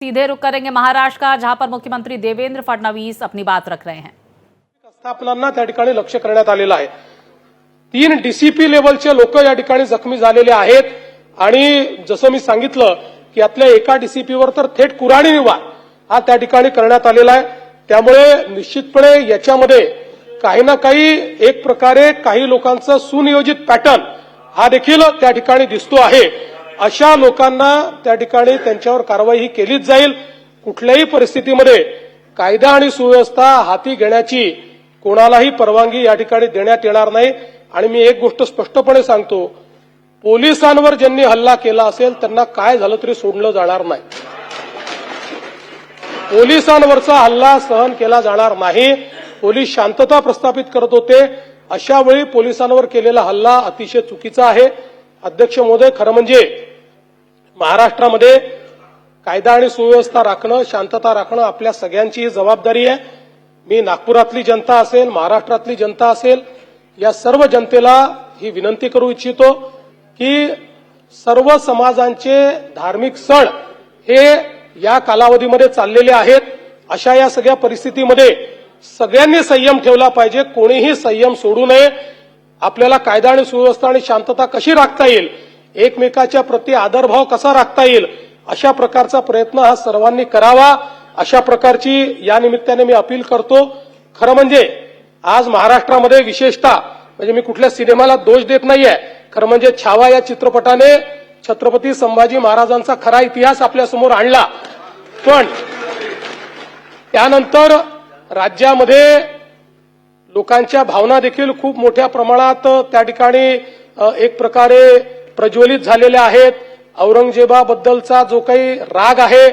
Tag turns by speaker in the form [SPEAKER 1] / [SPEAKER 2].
[SPEAKER 1] सीधे रुख करेंगे महाराष्ट्र का, जहां पर मुख्यमंत्री देवेंद्र फडणवीस अपनी बात रख रहे हैं।
[SPEAKER 2] स्थापनांना त्या ठिकाणी लक्ष करण्यात आलेलं आहे। 3 डीसीपी लेवलचे लोक या ठिकाणी जखमी झालेले आहेत आणि जसं मी सांगितलं की यातल्या एका डीसीपीवर तर थेट कुऱ्हाडी वार हा त्या ठिकाणी करण्यात आलेला आहे। त्यामुळे निश्चितपणे याच्यामध्ये काही ना काही एक प्रकारे काही लोकांचा सुनियोजित पॅटर्न हा देखील त्या ठिकाणी दिसतो आहे। अशा लोकांना त्या ठिकाणी त्यांच्यावर कारवाई केलीच जाईल। कुठल्याही परिस्थितीमध्ये कायदा आणि सुव्यवस्था हाती घेण्याची कोणालाही परवानगी या ठिकाणी देण्यात येणार नाही। आणि मी एक गोष्ट स्पष्टपणे सांगतो, पोलिसांवर ज्यांनी हल्ला केला असेल त्यांना काय झालं तरी सोडलं जाणार नाही। पोलिसांवरचा हल्ला सहन केला जाणार नाही। पोलीस शांतता प्रस्थापित करत होते, अशा वेळी पोलिसांवर केलेला हल्ला अतिशय चुकीचा आहे। अध्यक्ष महोदय, खरं म्हणजे महाराष्ट्रामध्ये कायदा आणि सुव्यवस्था राखणं, शांतता राखणं आपल्या सगळ्यांची जबाबदारी आहे। मी नागपुरातली जनता असेल, महाराष्ट्रातली जनता असेल, या सर्व जनतेला ही विनंती करू इच्छितो की सर्व समाजांचे धार्मिक सण हे या कालावधीमध्ये चाललेले आहेत। अशा या सगळ्या परिस्थितीमध्ये सगळ्यांनी संयम ठेवला पाहिजे, कोणीही संयम सोडू नये। आपल्याला कायदा आणि सुव्यवस्था आणि शांतता कशी राखता येईल, एकमेकाच्या प्रति आदरभाव कसा राखता येईल, अशा प्रकारचा प्रयत्न हा सर्वांनी करावा, अशा प्रकारची या निमित्ताने मी अपील करतो। खरं म्हणजे आज महाराष्ट्रामध्ये विशेषतः म्हणजे मी कुठल्या सिनेमाला दोष देत नाहीये, खरं म्हणजे छावा या चित्रपटाने छत्रपती संभाजी महाराजांचा खरा इतिहास आपल्या समोर आणला। पण त्यानंतर राज्यामध्ये लोकांच्या भावना देखील खूप मोठ्या प्रमाणात त्या ठिकाणी एक प्रकारे प्रज्वलित झालेल्या आहेत। औरंगजेबाबद्दलचा जो काही राग आहे